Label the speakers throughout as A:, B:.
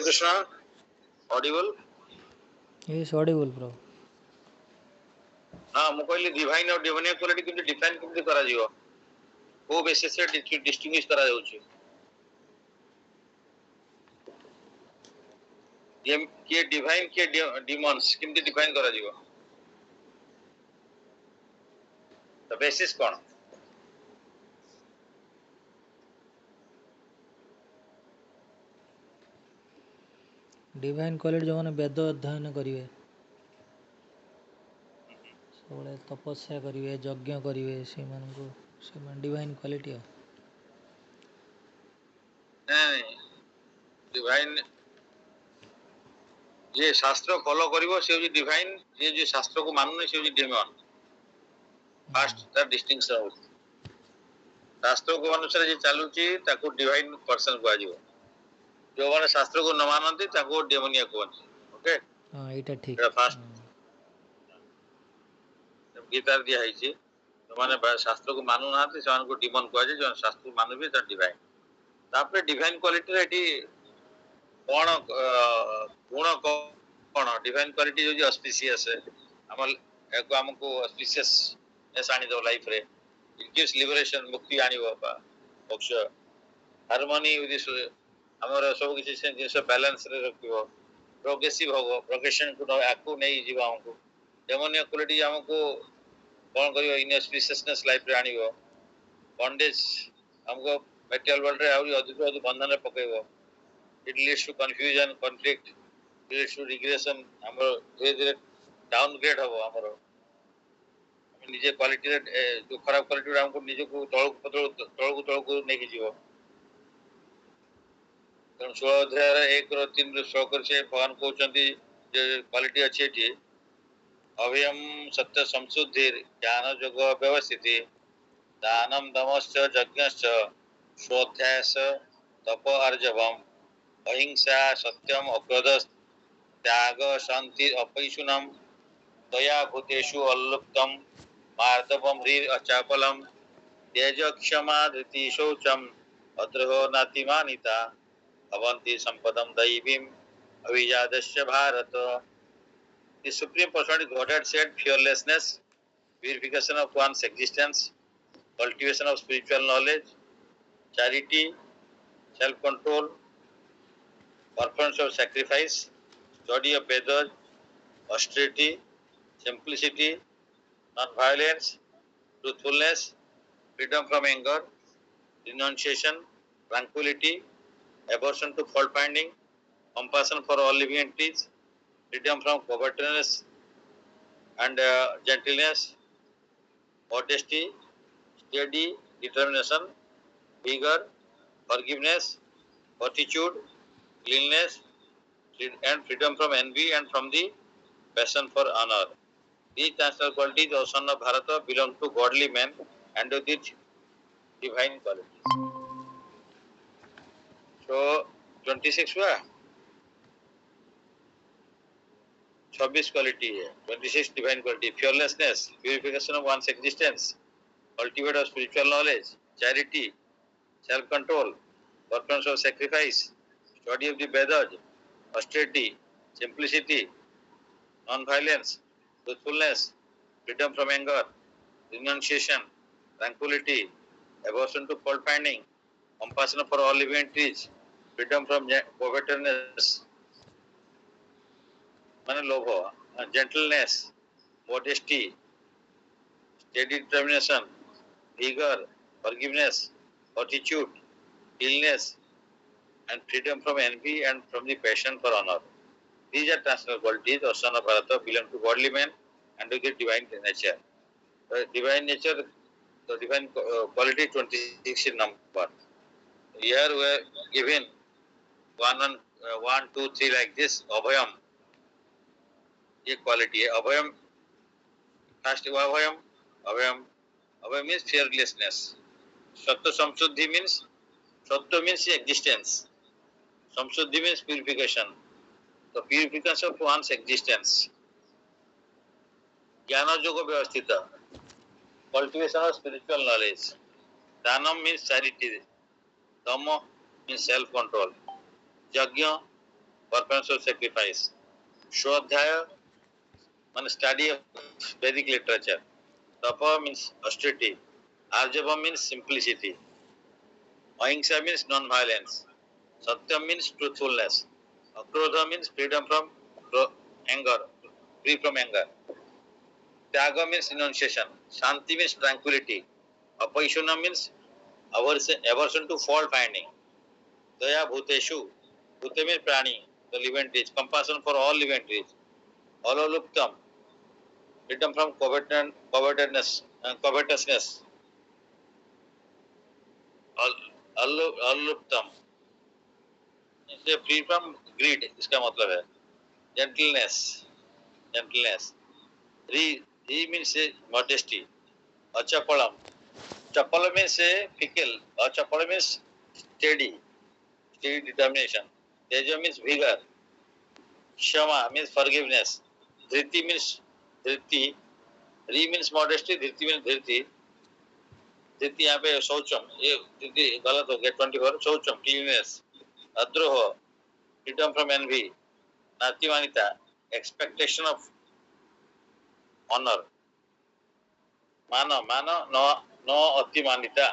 A: Hare Krishna. Audible?
B: Yes, audible, bro.
A: हाँ ମୁଁ କହିଲି divine और divine quality କେମିତି define କେମିତି କରାଯିବ କୋଉ basis ରେ distinguish କରାଯାଉଛି କିଏ divine କିଏ demons କେମିତି define କରାଯିବ the basis କଣ
B: डिवाइन क्वालिटी जो मैंने वेद अध्ययन करेंगे सब तपस्या करेंगे यज्ञ करेंगे से डिवाइन क्वालिटी
A: नहीं divine ये शास्त्र फॉलो करिवो से डिवाइन ये जो शास्त्र को मानने से डेमन फर्स्ट ता डिस्टिंक्शन हो शास्त्र को अनुसार जे चालुची ताको डिवाइन पर्सन को आजिवो जो माने शास्त्र को न मानନ୍ତି ताको डेमोनिया कहନ୍ତି ओके
B: हां एटा ठीक
A: फर्स्ट गीता दिया है जे जो माने शास्त्र को मानु नाते से को डिमन कहै जे जो शास्त्र को मानबे ता डिवाइन तापर डिवाइन क्वालिटी रेडी कोन गुण कोन डिवाइन क्वालिटी जो ऑस्पिशियस है हमल एको हमको ऑस्पिशियस एसानी दो लाइफ रे इट गिव्स लिबरेशन मुक्ति आनिबो मोक्ष हार्मनी विद दिस हमर सब किछि से जिंस बैलेंस रे रखिबो प्रोग्रेसिव होगो प्रोग्रेशन को आकु नै जीवा हमको डेमोनिया क्वालिटी हमको कोन करियो इनऑस्पिशियसनेस लाइफ रे आनिबो बॉन्डेज हमको मेटेरियल वर्ल्ड रे आउरी अधिक अधिक बंधन रे पकेबो it leads to confusion conflict leads to regression हमर धीरे धीरे डाउनग्रेड होबो हमर निजे क्वालिटी रे जो खराब क्वालिटी रे हमको निजे को तळक को नै जीवो तेणु 16 श्लोक से भगवान कहते क्वालिटी अच्छी थी अभयम सत्य संशुद्धि ज्ञान जोग व्यवस्थित दानम दमश्च यज्ञश्च स्वाध्यायश्च तप अर्जवम अहिंसा सत्यम अक्रोध त्याग शांति अपैशुनम दया भूतेषु अल्लुप्तम मार्दवम ह्रीर अचापलम तेज क्षमा धृति शौचम अद्रोहो नातिमानिता Avanti संपदम दैवीम अभिजातस्य Bharat The Supreme Personality Godhead said fearlessness, purification of one's existence, cultivation of spiritual knowledge, charity, self-control, performance of sacrifice, study of Vedas, austerity, simplicity, non-violence, truthfulness, freedom from anger, renunciation, tranquility, aversion to fault finding, compassion for all living entities, freedom from covetousness and gentleness, modesty, steady determination, vigor, forgiveness, fortitude, cleanness, and freedom from envy and from the passion for honor. These national qualities of son of Bharata belong to godly men and to these divine qualities. So, 26 हुआ 26 quality है 26 divine quality fearlessness purification of one's existence cultivate of spiritual knowledge charity self control performance of sacrifice study of the Vedas austerity simplicity non violence truthfulness freedom from anger renunciation tranquility aversion to fault finding compassion for all living entities freedom from covetousness माने लोभ gentleness modesty steady determination vigor forgiveness fortitude illness and freedom from envy and from the passion for honor these are transcendental qualities of son of Bharata belong to godly men and to the divine nature divine nature the divine quality 26 in number here we are given 1 2 3 like this abhayam ये quality है अभयम first अभयम अभयम अभय means fearlessness सत्य संशुद्धि means सत्य means existence संशुद्धि मीन्स प्यूरिफिकेशन तो प्यूरिफिकेशन ऑफ वन्स एग्जिस्टेंस ज्ञान जोग व्यवस्थित कल्टिवेशन ऑफ स्पिरिचुअल नॉलेज दानम मीन्स चैरिटी दम मीन्स सेल्फ कंट्रोल यज्ञ परफॉर्मेंस ऑफ सैक्रिफाइस। स्वाध्याय मान स्टडी ऑफ वैदिक लिटरेचर। तप मीन्स ऑस्टेरिटी। आर्जव मीन्स सिंप्लिसिटी। अहिंसा मीन्स नॉन वायलेंस। सत्यम मीन्स ट्रूथफुलनेस। अक्रोध means freedom from anger, free from anger. Tyaga means renunciation. Shanti means tranquility. Apaishuna means aversion to fault finding. Daya bhuteshu. Bhute means prani, the living entities. Compassion for all living entities. Alaluptam, freedom from covetousness. Alaluptam, free from greed. इसका मतलब है gentleness. Re means modesty. Achapalam. Chapala means fickle. Achapala means steady determination. Teja means vigor. Shama means forgiveness. Dhriti means dhriti. Re means modesty. Dhriti means dhriti. दृति यहाँ पे शौचम, ये दृति गलत हो गया 24। शौचम क्लीननेस। अद्रोह फ्रीडम फ्रॉम एनवी। नातिमानिता expectation of honour. मानो नो अतिमानिता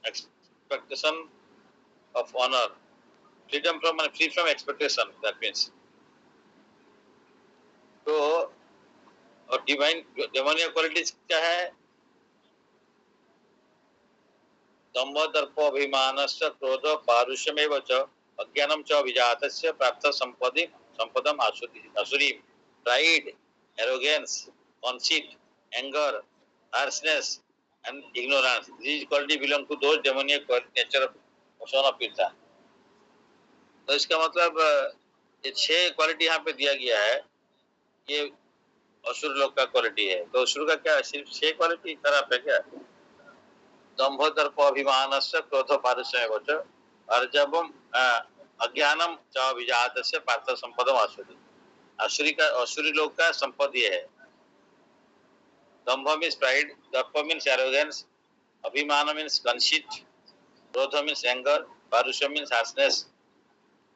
A: expectation of honour. Freedom from free from expectation, that means. तो और डिवाइन डेमोनियल क्वालिटीज क्या है? दम्भ दर्प अभिमानस्य क्रोध पारुष्यमेव च अज्ञानम च विजातस्य प्राप्त संपदम आसुरी। Pride, arrogance, conceit, anger, harshness and ignorance. These qualities belong to those demoniac nature of son of Pitha. तो इसका मतलब ये 6 क्वालिटी यहाँ पे दिया गया है, ये असुर लोग का क्वालिटी है। तो असुर का क्या सिर्फ 6 क्वालिटी खराब है क्या? दंभ दर्प अभिमानस्य क्रोध पारुष्यमेव च अर्जवम अज्ञानम च विजातस्य पार्थ संपदम आसुरी। असुरी लोग का संपद ये है। दंभ मीन्स प्राइड, दर्प मीन्स एरोगेंस, अभिमान मीन्स कंसीट, क्रोध मीन्स एंगर, पारुष्य मीन्स हार्शनेस,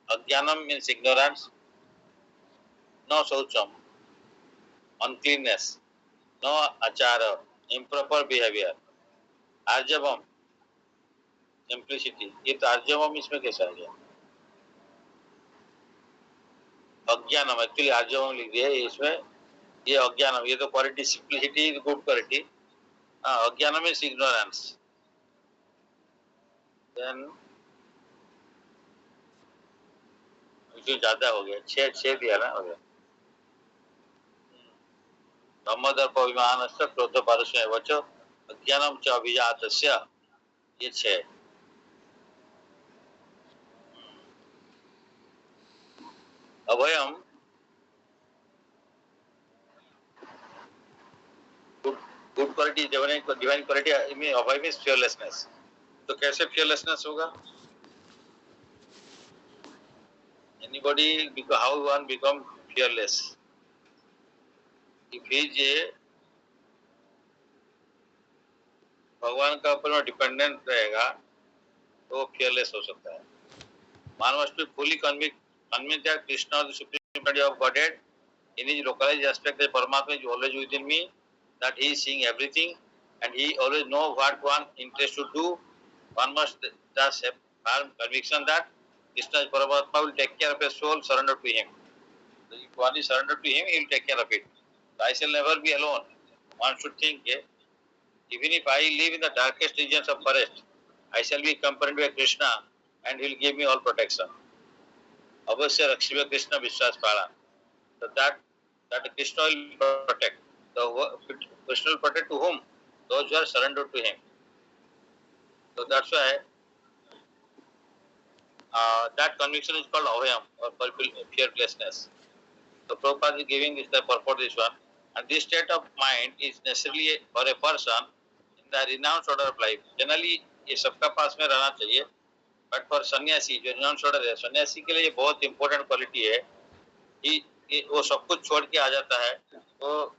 A: अज्ञानम मीन्स इग्नोरेंस, नो शौचम अनक्लीननेस, नो आचार इम्प्रॉपर बिहेवियर, आर्जवम सिंप्लिसिटी। ये तो आर्जवम इसमें कैसा आ गया? अज्ञानम, एक्चुअली आर्जवम लिख दिया इसमें, ये अज्ञानम, ये तो क्वालिटी सिंप्लिसिटी गुड क्वालिटी। अज्ञानम इज इग्नोरेंस। देन जो ज्यादा हो गया 6 दिया ना, हो गया। धम्म दर्प अभिमानस्य क्रोध पारुष्यमेव च अज्ञानम च अभिजातस्य, ये 6। अभयम गुड क्वालिटी, डिवाइन क्वालिटी में अभय मीन्स फियरलेसनेस। तो कैसे फियरलेसनेस होगा? Anybody, because how one become fearless? If he is भगवान का ऊपर में डिपेंडेंट रहेगा तो फियरलेस हो सकता है। Man must be fully convinced that Krishna is the supreme body of Godhead in his localized aspect, that Paramatma is always within me, that he is seeing everything and he always knows what one interest to do. One must thus have firm conviction that Krishna is Paramatma, will take care of his soul, surrender to him. So if one is surrendered to him, he will take care of it. So I shall never be alone. One should think, even if I live in the darkest regions of forest, I shall be accompanied by Krishna and he will give me all protection. Avasya Rakshiva Krishna Vishwas Pala. So that Krishna will protect. So Krishna will protect to whom? Those who are surrendered to him. So that's why that conviction is called Avayam, or fearlessness. So Prabhupada is giving this the purport this one. And this state of mind is necessarily for a person in the renounced order of life. Generally ये सबका पास में रहना चाहिए, but for सन्यासी जो renounce order है, सन्यासी के लिए ये बहुत इंपॉर्टेंट क्वालिटी है कि वो सब कुछ छोड़ के आ जाता है। तो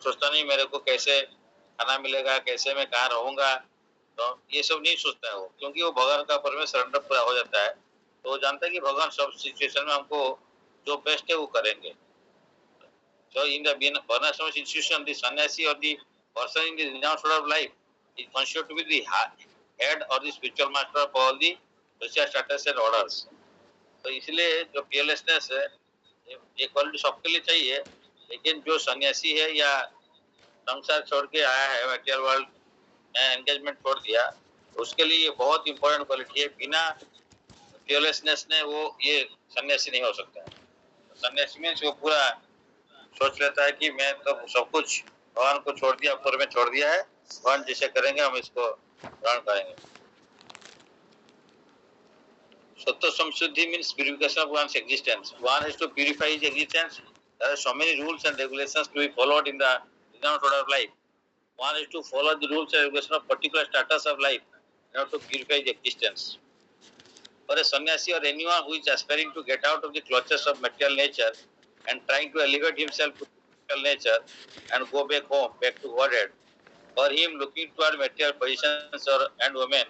A: सोचता नहीं मेरे को कैसे खाना मिलेगा, कैसे मैं कहाँ रहूँगा, तो ये सब नहीं सोचता है वो, क्योंकि वो भगवान का ऊपर में सरेंडर पूरा हो जाता है। तो वो जानता है कि भगवान सब सिचुएशन में हमको जो बेस्ट है वो करेंगे. So in the Varnashram institution, the sannyasi or the person in the renounced order of life is considered to be the head or the spiritual master of all the social status and orders. तो इसलिए जो fearlessness है ये quality सबके लिए चाहिए, लेकिन जो सन्यासी है या संसार छोड़ के आया है, मटेरियल वर्ल्ड में एंगेजमेंट छोड़ दिया, उसके लिए ये बहुत इंपॉर्टेंट क्वालिटी है. बिना fearlessness ने वो ये सन्यासी नहीं हो सकता. सन्यासी में वो पूरा सोच लेता है कि मैं तो सब कुछ भगवान को छोड़ दिया, ऊपर में छोड़ दिया है, भगवान जिसे करेंगे हम इसको ग्रहण करेंगे. Sattva samshuddhi means purification of one's existence. One has to purify his existence. There are so many rules and regulations to be followed in the renounced order of life. One has to follow the rules and regulations of particular status of life in order to purify his existence. For a sannyasi or anyone who is aspiring to get out of the clutches of material nature and trying to elevate himself to spiritual nature and go back home, back to Godhead, for him looking toward material positions and women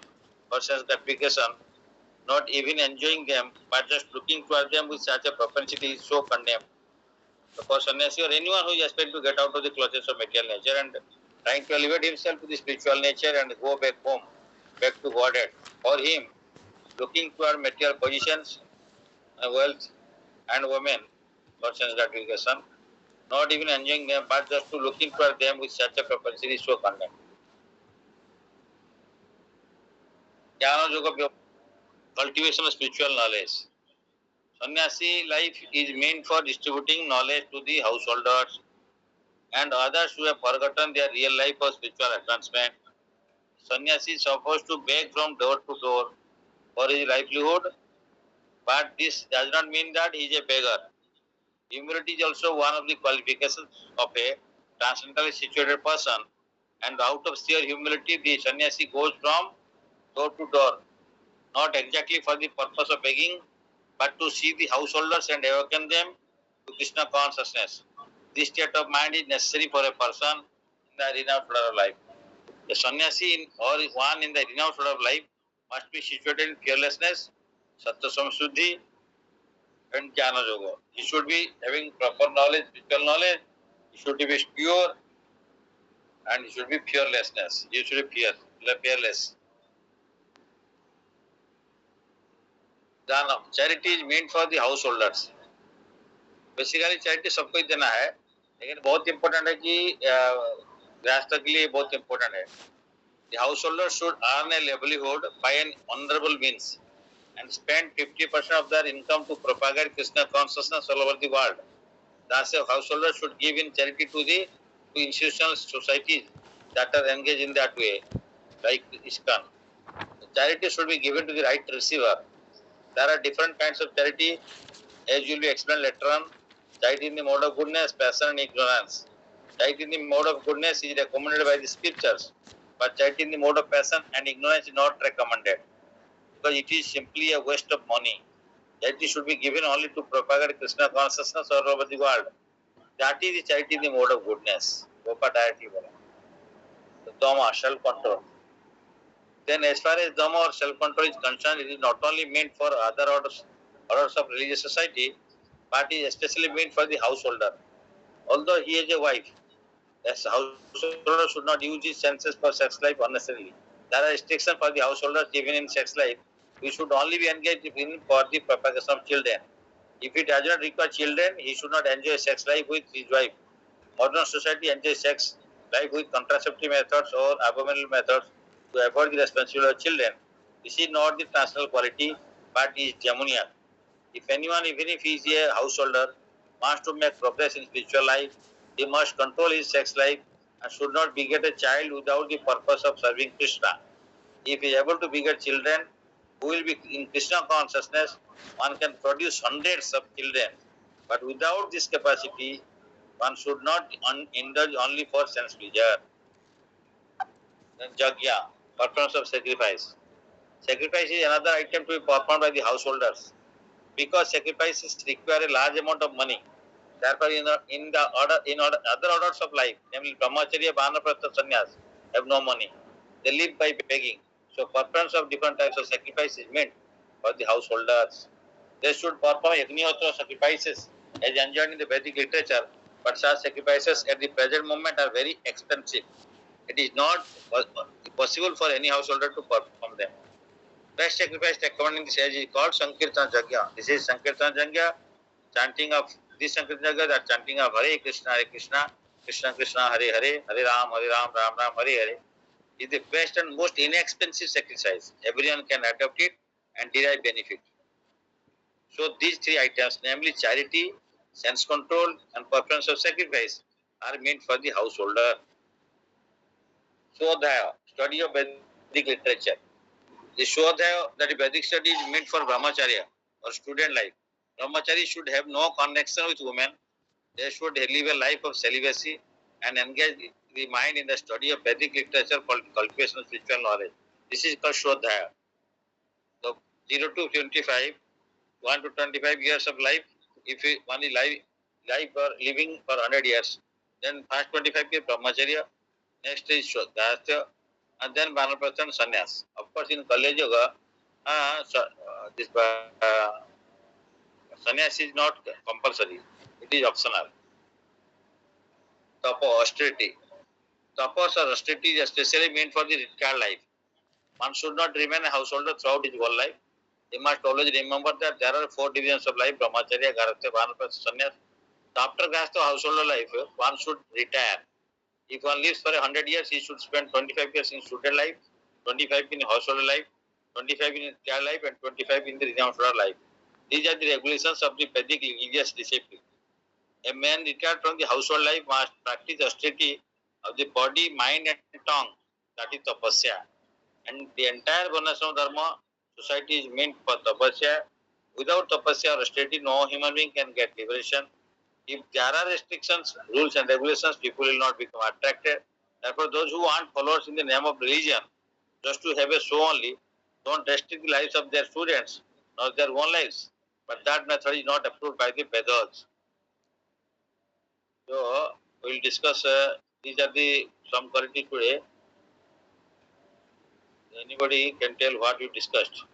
A: for such gratification, not even enjoying them, but just looking toward them with such a propensity is so condemned. So for sannyasi or anyone who is aspiring to get out of the clutches of material nature and trying to elevate himself to the spiritual nature and go back home, back to Godhead, for him looking toward material positions, wealth and women for sense gratification, not even enjoying them, but just to looking toward them with such a propensity is so condemned. Jnana Yoga cultivation of spiritual knowledge. Sannyasi life is meant for distributing knowledge to the householders and others who have forgotten their real life or spiritual advancement. Sannyasi is supposed to beg from door to door for his livelihood, but this does not mean that he is a beggar. Humility is also one of the qualifications of a transcendentally situated person, and out of sheer humility, the sannyasi goes from door to door, not exactly for the purpose of begging, but to see the householders and awaken them to Krishna consciousness. This state of mind is necessary for a person in the renounced order of life. A sannyasi or one in the renounced order of life must be situated in fearlessness, sattva samshuddhi, and jnana yoga. He should be having proper knowledge, spiritual knowledge. He should be pure, and he should be fearlessness. He should be fearless. Charity is meant for the householders. Basically charity सबको ही देना है, लेकिन बहुत important है कि गृहस्थ के लिए बहुत इंपॉर्टेंट है. The householder should earn a livelihood by an honorable means and spend 50% of their income to propagate Krishna consciousness all over the world. Thus, a householder should give in charity to institutional societies that are engaged in that way, like ISKCON. Charity should be given to the right receiver. There are different kinds of charity, as will be explained later on. Charity in the mode of goodness, passion and ignorance. Charity in the mode of goodness is recommended by the scriptures, but charity in the mode of passion and ignorance is not recommended, because it is simply a waste of money. Charity should be given only to propagate Krishna consciousness all over the world. That is the charity in the mode of goodness. Gopa directly bola. The Dhamma, self-control. Then as far as Dhamma or self-control is concerned, it is not only meant for other orders of religious society, but it is especially meant for the householder. Although he is a wife, a householder should not use his senses for sex life unnecessarily. There are restrictions for the householders even in sex life. We should only be engaged in for the propagation of children. If he does not require children, he should not enjoy sex life with his wife. Modern society enjoys sex life with contraceptive methods or abominable methods to avoid the responsibility of children. This is not the transcendental quality, but is demoniac. If anyone, even if he is a householder, wants to make progress in spiritual life, he must control his sex life and should not beget a child without the purpose of serving Krishna. If he is able to beget children who will be in Krishna consciousness, one can produce hundreds of children. But without this capacity, one should not indulge only for sense pleasure. Then Jagya, performance of sacrifice. Sacrifice is another item to be performed by the householders, because sacrifices require a large amount of money. Therefore, in other orders of life, namely Brahmacharya, Vanaprastha, Sannyas, have no money. They live by begging. So, performance of different types of sacrifice is meant for the householders. They should perform Agnihotra sacrifices as enjoined in the Vedic literature, but such sacrifices at the present moment are very expensive. It is not possible for any householder to perform them. Best sacrifice recommended in this age is called Sankirtan Yajna. This is Sankirtan Yajna, chanting of this Sankirtan Yajna, that chanting of Hare Krishna, Krishna Krishna, Hare Hare, Hare Ram, Ram Ram, Hare Hare, is the best and most inexpensive sacrifice. Everyone can adopt it and derive benefit. So these three items, namely charity, sense control, and preference of sacrifice, are meant for the householder. Swadhyaya, study of Vedic literature. The Swadhyaya, that is Vedic study, is meant for brahmacharya or student life. Brahmachari should have no connection with women. They should live a life of celibacy and engage the mind in the study of Vedic literature for cultivation of spiritual knowledge. This is called Swadhyaya. So 0 to 25, 1 to 25 years of life, if one is life or living for 100 years, then first 25 years brahmacharya, next is Swadhyaya, and then Vanaprastha and Sannyas. Of course, in Kali Yuga, this Sannyas is not compulsory, it is optional. Tapo, austerity. Tapas or austerity is especially meant for the retired life. One should not remain a householder throughout his whole life. He must always remember that there are 4 divisions of life: brahmacharya, garastha, vanaprastha, sannyas. After garastha householder life, one should retire. If one lives for 100 years, he should spend 25 years in student life, 25 in householder life, 25 in retired life, and 25 in the renounced life. These are the regulations of the Vedic religious discipline. A man retired from the household life must practice austerity of the body, mind, and tongue, that is tapasya. And the entire Varnashram Dharma society is meant for tapasya. Without tapasya or austerity, no human being can get liberation. If there are restrictions, rules, and regulations, people will not become attracted. Therefore, those who want followers in the name of religion, just to have a show only, don't restrict the lives of their students, nor their own lives. But that method is not approved by the Vedas. So we will discuss these are the some quality today. Anybody can tell what you discussed?